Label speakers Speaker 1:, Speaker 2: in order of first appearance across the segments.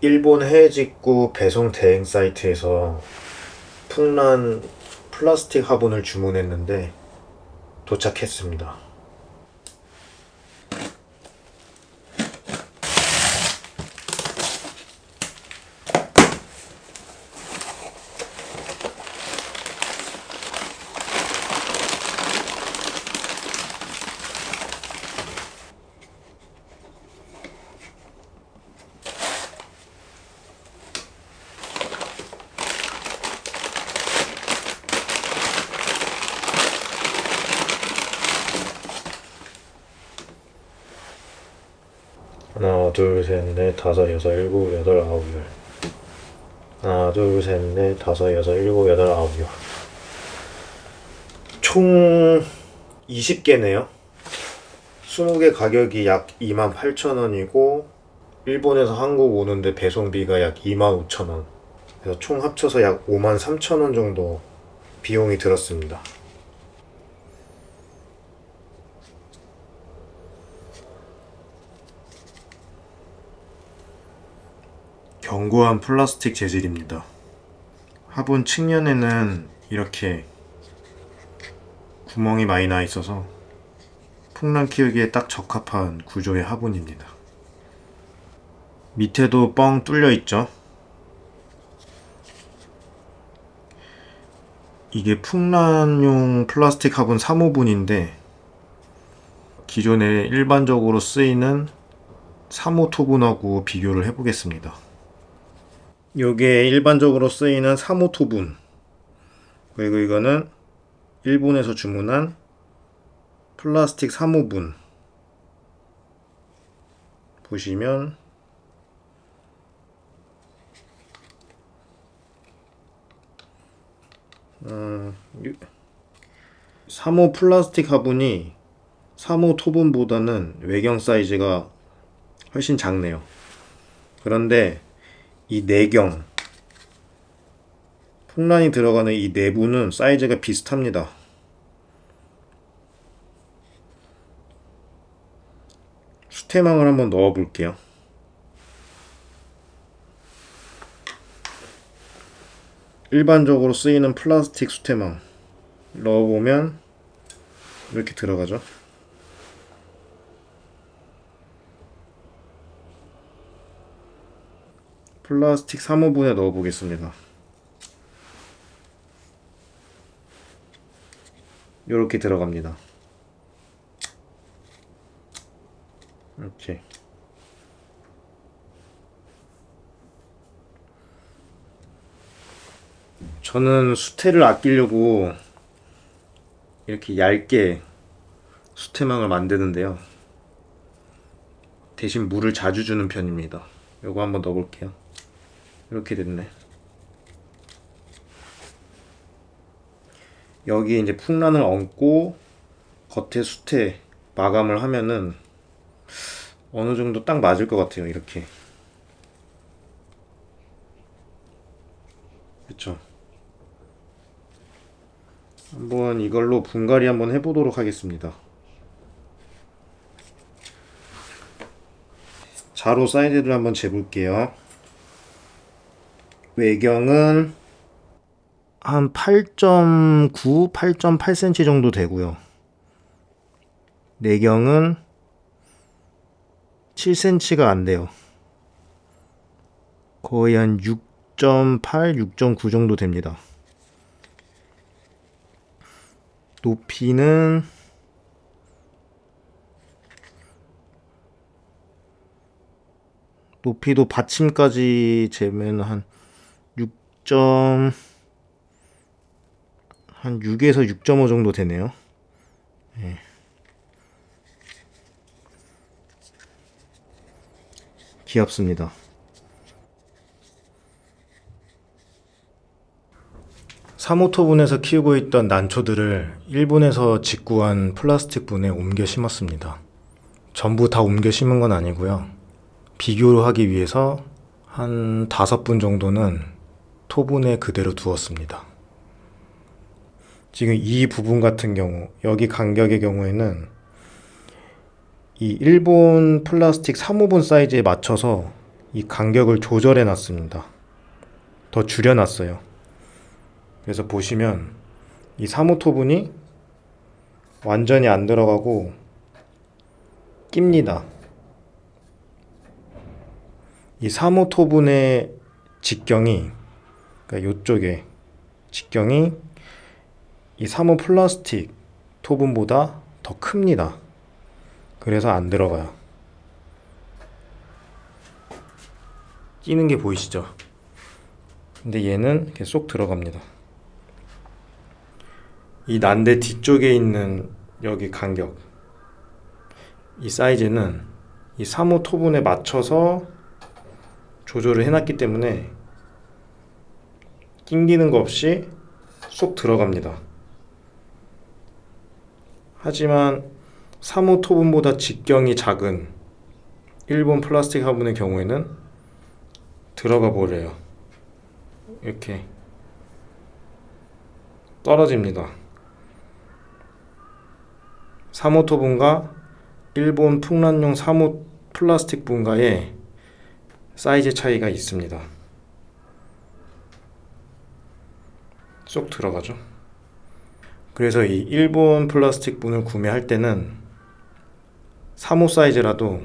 Speaker 1: 일본 해외직구 배송 대행 사이트에서 풍란 플라스틱 화분을 주문했는데 도착했습니다. 하나, 둘, 셋, 넷, 다섯, 여섯, 일곱, 여덟, 아홉, 열. 하나, 둘, 셋, 넷, 다섯, 여섯, 일곱, 여덟, 아홉, 열. 총 20개네요. 20개 가격이 약 28,000원이고 일본에서 한국 오는데 배송비가 약 25,000원. 그래서 총 합쳐서 약 53,000원 정도 비용이 들었습니다. 견고한 플라스틱 재질입니다. 화분 측면에는 이렇게 구멍이 많이 나 있어서 풍란 키우기에 딱 적합한 구조의 화분입니다. 밑에도 뻥 뚫려 있죠. 이게 풍란용 플라스틱 화분 3호분인데 기존에 일반적으로 쓰이는 3호 토분하고 비교를 해보겠습니다. 요게 일반적으로 쓰이는 3호 토분, 그리고 이거는 일본에서 주문한 플라스틱 3호분. 보시면 3호 플라스틱 화분이 3호 토분보다는 외경 사이즈가 훨씬 작네요. 그런데 이 내경, 풍란이 들어가는 이 내부는 사이즈가 비슷합니다. 수태망을 한번 넣어 볼게요. 일반적으로 쓰이는 플라스틱 수태망 넣어보면 이렇게 들어가죠. 플라스틱 3호분에 넣어 보겠습니다. 이렇게 들어갑니다. 이렇게. 저는 수태를 아끼려고 이렇게 얇게 수태망을 만드는데요. 대신 물을 자주 주는 편입니다. 요거 한번 넣어볼게요. 이렇게 됐네. 여기 이제 풍란을 얹고 겉에 수태 마감을 하면은 어느 정도 딱 맞을 것 같아요. 이렇게. 그쵸? 한번 이걸로 분갈이 한번 해보도록 하겠습니다. 자로 사이즈를 한번 재볼게요. 외경은 한 8.9, 8.8cm 정도 되고요. 내경은 7cm가 안 돼요. 거의 한 6.8, 6.9 정도 됩니다. 높이는 높이도 받침까지 재면 한 6. 한 6에서 6.5 정도 되네요. 네. 귀엽습니다. 사모토분에서 키우고 있던 난초들을 일본에서 직구한 플라스틱 분에 옮겨 심었습니다. 전부 다 옮겨 심은 건 아니고요. 비교를 하기 위해서 한 5분 정도는 토분에 그대로 두었습니다. 지금 이 부분 같은 경우, 여기 간격의 경우에는 이 일본 플라스틱 3호분 사이즈에 맞춰서 이 간격을 조절해 놨습니다. 더 줄여 놨어요. 그래서 보시면 이 3호토분이 완전히 안 들어가고 낍니다. 이 3호토분의 직경이, 그러니까 이쪽에 직경이 이 3호 플라스틱 토분보다 더 큽니다. 그래서 안 들어가요. 끼는 게 보이시죠? 근데 얘는 이렇게 쏙 들어갑니다. 이 난대 뒤쪽에 있는 여기 간격, 이 사이즈는 이 3호 토분에 맞춰서 조절을 해놨기 때문에 낑기는 거 없이 쏙 들어갑니다. 하지만 3호 토분보다 직경이 작은 일본 플라스틱 화분의 경우에는 들어가 버려요. 이렇게 떨어집니다. 3호 토분과 일본 풍란용 3호 플라스틱 분과의 사이즈 차이가 있습니다. 쏙 들어가죠. 그래서 이 일본 플라스틱 분을 구매할 때는 3호 사이즈라도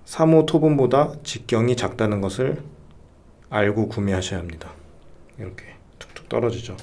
Speaker 1: 3호 토분보다 직경이 작다는 것을 알고 구매하셔야 합니다. 이렇게 툭툭 떨어지죠.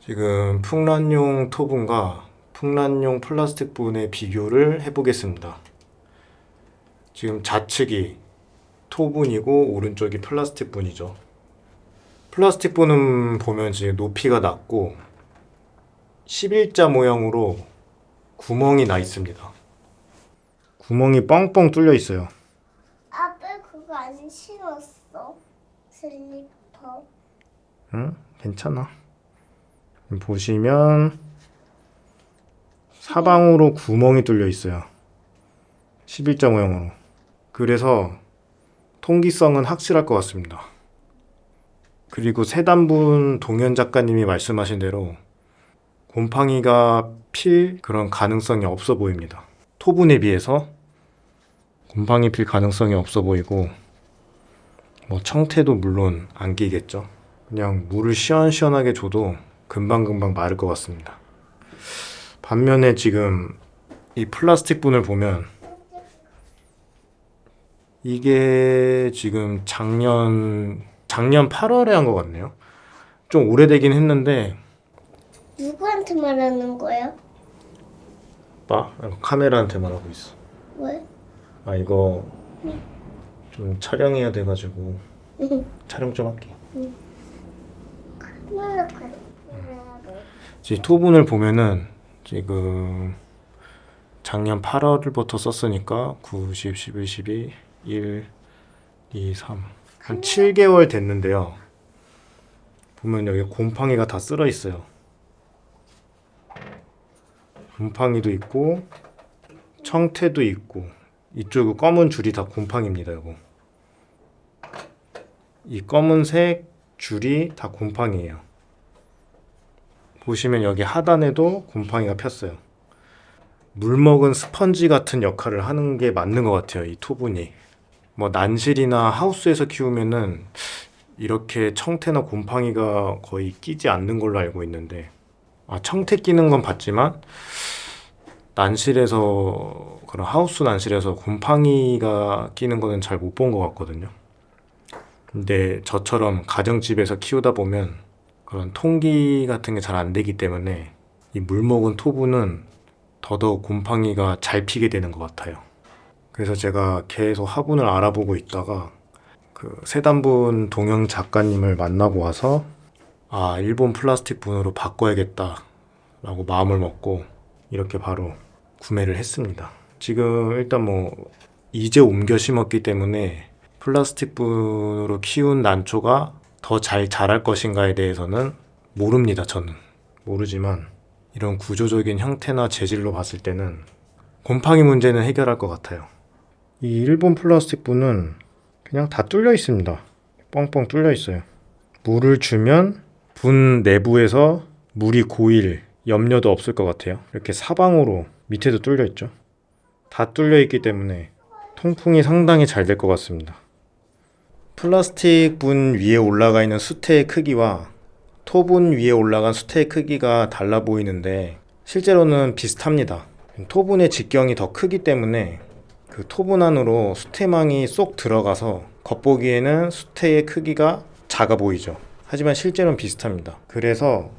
Speaker 1: 지금 풍란용 토분과 풍란용 플라스틱 분의 비교를 해보겠습니다. 지금 좌측이 토분이고 오른쪽이 플라스틱 분이죠. 플라스틱 분은 보면 지금 높이가 낮고 11자 모양으로 구멍이 나 있습니다. 구멍이 뻥뻥 뚫려 있어요.
Speaker 2: 아빠 그거 안 신었어. 슬리퍼.
Speaker 1: 응? 괜찮아. 보시면 사방으로 구멍이 뚫려 있어요. 11자 모양으로. 그래서 통기성은 확실할 것 같습니다. 그리고 세단분 동현 작가님이 말씀하신 대로 곰팡이가 필 그런 가능성이 없어 보입니다. 토분에 비해서 곰팡이 필 가능성이 없어 보이고, 뭐 청태도 물론 안 끼겠죠. 그냥 물을 시원시원하게 줘도 금방금방 마를 것 같습니다. 반면에 지금 이 플라스틱 분을 보면 이게 지금 작년 8월에 한 것 같네요. 좀 오래되긴 했는데.
Speaker 2: 누구한테 말하는 거야?
Speaker 1: 봐, 카메라한테 말하고 있어.
Speaker 2: 왜?
Speaker 1: 아, 이거 좀 촬영해야 돼가지고 촬영 좀 할게. 지금 토분을 보면은 지금 작년 8월부터 썼으니까 9, 10, 11, 12, 1, 2, 3 한 7개월 됐는데요. 보면 여기 곰팡이가 다 쓸어 있어요. 곰팡이도 있고 청태도 있고, 이쪽 검은 줄이 다 곰팡이입니다. 이거 이 검은색 줄이 다 곰팡이에요. 보시면 여기 하단에도 곰팡이가 폈어요. 물먹은 스펀지 같은 역할을 하는 게 맞는 것 같아요. 이 토분이 뭐 난실이나 하우스에서 키우면은 이렇게 청태나 곰팡이가 거의 끼지 않는 걸로 알고 있는데, 청태 끼는 건 봤지만 난실에서, 그런 하우스 난실에서 곰팡이가 끼는 거는 잘 못 본 것 같거든요. 근데 저처럼 가정집에서 키우다 보면 그런 통기 같은 게 잘 안 되기 때문에 이 물먹은 토분은 더더욱 곰팡이가 잘 피게 되는 것 같아요. 그래서 제가 계속 화분을 알아보고 있다가 그 세단분 동영 작가님을 만나고 와서 일본 플라스틱 분으로 바꿔야겠다 라고 마음을 먹고 이렇게 바로 구매를 했습니다. 지금 일단 뭐 이제 옮겨 심었기 때문에 플라스틱 분으로 키운 난초가 더 잘 자랄 것인가에 대해서는 모릅니다. 저는 모르지만 이런 구조적인 형태나 재질로 봤을 때는 곰팡이 문제는 해결할 것 같아요. 이 일본 플라스틱 분은 그냥 다 뚫려 있습니다. 뻥뻥 뚫려 있어요. 물을 주면 분 내부에서 물이 고일 염려도 없을 것 같아요. 이렇게 사방으로 밑에도 뚫려 있죠. 다 뚫려 있기 때문에 통풍이 상당히 잘 될 것 같습니다. 플라스틱 분 위에 올라가 있는 수태의 크기와 토분 위에 올라간 수태의 크기가 달라 보이는데 실제로는 비슷합니다. 토분의 직경이 더 크기 때문에 그 토분 안으로 수태망이 쏙 들어가서 겉보기에는 수태의 크기가 작아 보이죠. 하지만 실제로는 비슷합니다. 그래서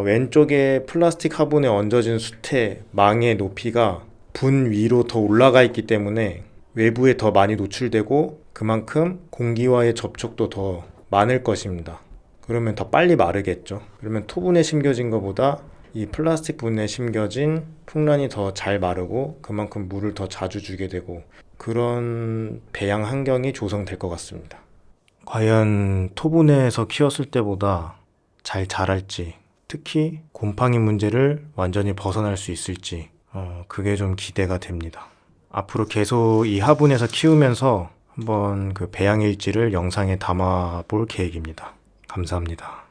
Speaker 1: 왼쪽에 플라스틱 화분에 얹어진 수태망의 높이가 분 위로 더 올라가 있기 때문에 외부에 더 많이 노출되고 그만큼 공기와의 접촉도 더 많을 것입니다. 그러면 더 빨리 마르겠죠. 그러면 토분에 심겨진 것보다 이 플라스틱 분에 심겨진 풍란이 더 잘 마르고 그만큼 물을 더 자주 주게 되고 그런 배양 환경이 조성될 것 같습니다. 과연 토분에서 키웠을 때보다 잘 자랄지, 특히 곰팡이 문제를 완전히 벗어날 수 있을지 그게 좀 기대가 됩니다. 앞으로 계속 이 화분에서 키우면서 한번 그 배양 일지를 영상에 담아 볼 계획입니다. 감사합니다.